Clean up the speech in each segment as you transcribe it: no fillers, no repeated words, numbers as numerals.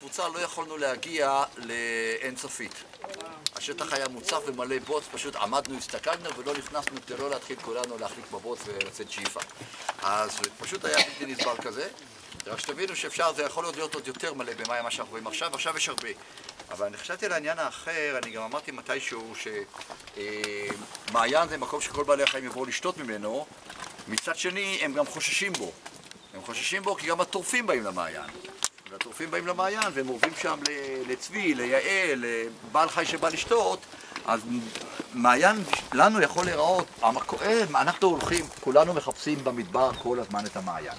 בקבוצה לא יכולנו להגיע לאינסופית. השטח היה מוצף ומלא בוץ, פשוט עמדנו, הסתכלנו ולא נכנסנו כדי לא להתחיל כולנו להחליק בבוץ ולצאת שאיפה. אז פשוט היה בלתי נסבל כזה. רק שתבינו שאפשר, זה יכול להיות עוד יותר מלא במים מה שאנחנו רואים עכשיו, עכשיו יש הרבה. אבל אני חשבתי על העניין האחר, אני גם אמרתי מתישהו שמעיין זה מקום שכל בעלי החיים יבואו לשתות ממנו, מצד שני הם גם חוששים בו. הם חוששים בו כי גם הטורפים באים למעיין. והטורפים באים למעיין והם אורבים שם לצבי, ליעל, לבעל חי שבא לשתות, אז מעיין לנו יכול להיראות, אנחנו הולכים, כולנו מחפשים במדבר כל הזמן את המעיין.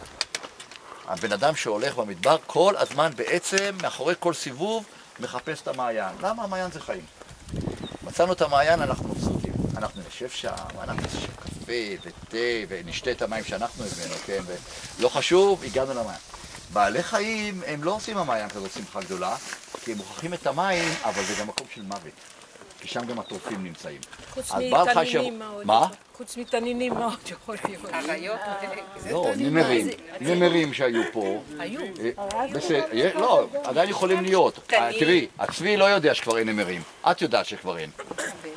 הבן אדם שהולך במדבר כל הזמן בעצם, מאחורי כל סיבוב, מחפש את המעיין. למה? המעיין זה חיים. מצאנו את המעיין, אנחנו מבסוטים. אנחנו נשב שם, אנחנו נשב קפה ותה ונשתה את המים שאנחנו הבאנו, כן? ולא חשוב, הגענו למים. בעלי חיים, הם לא עושים המעיין כזאת שמחה גדולה, כי הם מוכרחים את המים, אבל זה גם מקום של מוות. כי שם גם הטורפים נמצאים. חוץ מתנינים מאוד. מה? חוץ מתנינים מאוד יכול להיות. אריות? לא, נמרים שהיו פה. היו? לא, עדיין יכולים להיות. תראי, הצבי לא יודע שכבר אין נמרים. את יודעת שכבר אין.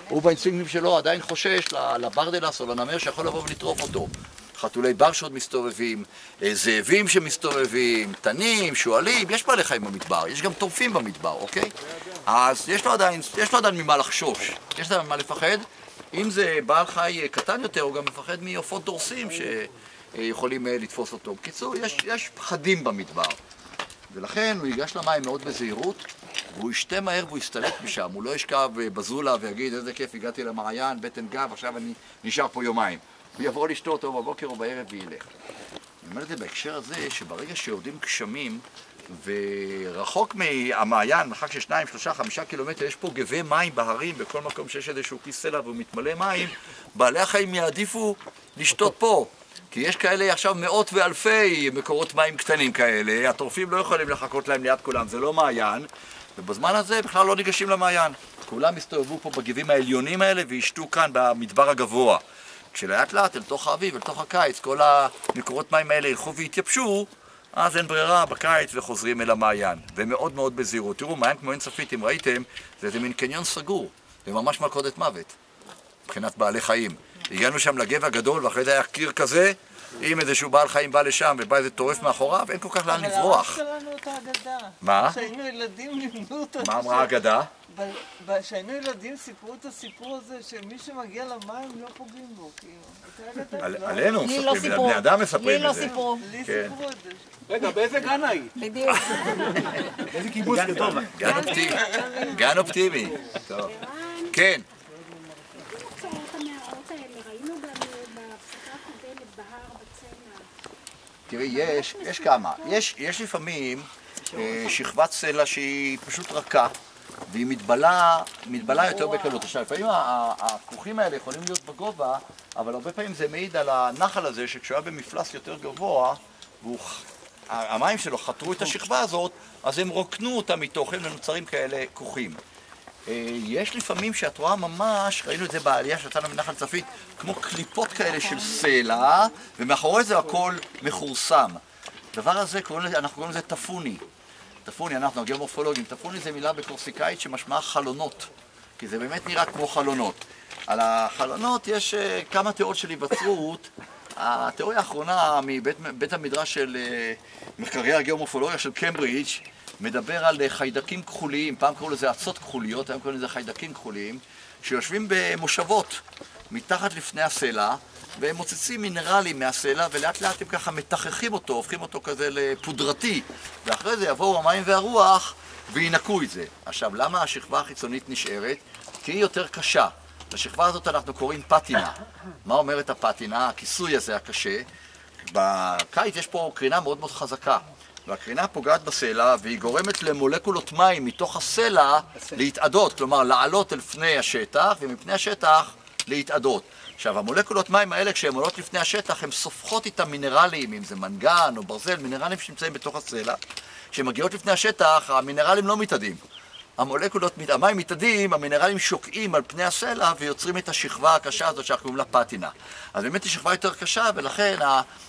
הוא באינסטינקטים שלו עדיין חושש לברדלס או לנמר שיכול לבוא ולטרוף אותו. חתולי בר שעוד מסתובבים, זאבים שמסתובבים, תנים, שועלים, יש בעלי חיים במדבר, יש גם טורפים במדבר, אוקיי? אז יש לו עדיין ממה לחשוש, יש לו ממה לפחד. אם זה בעל חי קטן יותר, הוא גם מפחד מעופות דורסים שיכולים לתפוס אותו. בקיצור, יש פחדים במדבר. ולכן הוא ייגש למים מאוד בזהירות, והוא ישתה מהר והוא יסתלק משם. הוא לא ישכב בזולה ויגיד, איזה כיף, הגעתי למעיין, בטן גב, עכשיו אני נשאר פה יומיים. הוא יבוא לשתות או בבוקר או בערב וילך. אני אומר את זה בהקשר הזה שברגע שיורדים גשמים ורחוק מהמעיין, מרחק של 2, 3, 5 קילומטר, יש פה גבי מים בהרים, בכל מקום שיש איזשהו כיס סלע והוא מתמלא מים, בעלי החיים יעדיפו לשתות פה. כי יש כאלה עכשיו מאות ואלפי מקורות מים קטנים כאלה, הטורפים לא יכולים לחכות להם ליד כולם, זה לא מעיין, ובזמן הזה בכלל לא ניגשים למעיין. כולם הסתובבו פה בגבים העליונים האלה וישתו כאן במדבר הגבוה. כשלאט לאט אל תוך האביב, אל תוך הקיץ, כל המקורות מים האלה ילכו והתייבשו, אז אין ברירה בקיץ וחוזרים אל המעיין. ומאוד מאוד בזהירות. תראו, מעיין כמו אינסופית, אם ראיתם, זה איזה מין קניון סגור. זה ממש מלכודת מוות, מבחינת בעלי חיים. הגענו שם לגב הגדול, ואחרי זה היה קיר כזה, אם איזשהו בעל חיים בא לשם ובא איזה טורף מאחוריו, אין כל כך לאן לברוח. אבל הרב שלנו את האגדה. מה? כשהיינו ילדים לימדו אותה. מה אמרה האגדה? כשהיינו ילדים סיפרו את הסיפור הזה שמי שמגיע למים לא פוגעים בו, כאילו. עלינו מספרים, לבני אדם מספרים את זה. לי לא סיפרו. לי סיפרו את זה. רגע, באיזה גן היית? בדיוק. באיזה קיבוץ גדול? גן אופטימי. טוב. כן. ראינו גם בהפסקה הקודמת בהר בצנע. תראי, יש כמה. יש לפעמים שכבת סלע שהיא פשוט רכה, והיא מתבלה יותר בקלות. עכשיו, לפעמים הכוכים האלה יכולים להיות בגובה, אבל הרבה פעמים זה מעיד על הנחל הזה, שכשהוא היה במפלס יותר גבוה, והמים שלו חתרו את השכבה הזאת, אז הם רוקנו אותה מתוכן ונוצרים כאלה כוכים. יש לפעמים שאת רואה ממש, ראינו את זה בעלייה שיצאנו מנחל צפית, כמו קליפות כאלה של סלע, ומאחורי זה הכל מחורסם. הדבר הזה, אנחנו קוראים לזה טפוני. טפוני, אנחנו הגיאומורפולוגים, טפוני זה מילה בקורסיקאית שמשמעה חלונות, כי זה באמת נראה כמו חלונות. על החלונות יש כמה תיאוריות של היווצרות. התיאוריה האחרונה מבית המדרש של מחקרי הגיאומורפולוגיה של קמברידג' מדבר על חיידקים כחוליים, פעם קראו לזה עצות כחוליות, היום קוראים לזה חיידקים כחוליים, שיושבים במושבות מתחת לפני הסלע, והם מוצצים מינרלים מהסלע, ולאט לאט הם ככה מתחכים אותו, הופכים אותו כזה לפודרתי, ואחרי זה יבואו המים והרוח וינקו את זה. עכשיו, למה השכבה החיצונית נשארת? כי היא יותר קשה. לשכבה הזאת אנחנו קוראים פטינה. מה אומרת הפטינה? הכיסוי הזה הקשה. בקיץ יש פה קרינה מאוד מאוד חזקה. והקרינה פוגעת בסלע והיא גורמת למולקולות מים מתוך הסלע להתאדות, כלומר לעלות אל פני השטח ומפני השטח להתאדות. עכשיו המולקולות מים האלה כשהן עולות לפני השטח הן סופחות איתם מינרלים, אם זה מנגן או ברזל, מינרלים שנמצאים בתוך הסלע. כשהן מגיעות לפני השטח המינרלים לא מתאדים. המים מתאדים, המינרלים שוקעים על פני הסלע ויוצרים את השכבה הקשה הזאת שאנחנו קוראים לה פטינה. אז באמת היא שכבה יותר קשה ולכן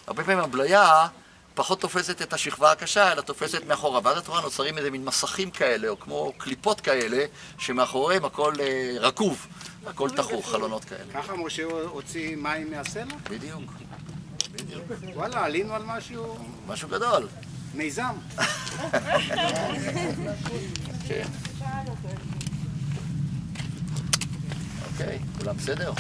הרבה פעמים הבליה פחות תופסת את השכבה הקשה, אלא תופסת מאחורה. ואז את רואה נוצרים איזה מין מסכים כאלה, או כמו קליפות כאלה, שמאחוריהם הכל רקוב, הכל תחוך, חלונות כאלה. ככה משה הוציא מים מהסלע? בדיוק. בדיוק. וואלה, עלינו על משהו... משהו גדול. מיזם. כן. אוקיי, כולם בסדר?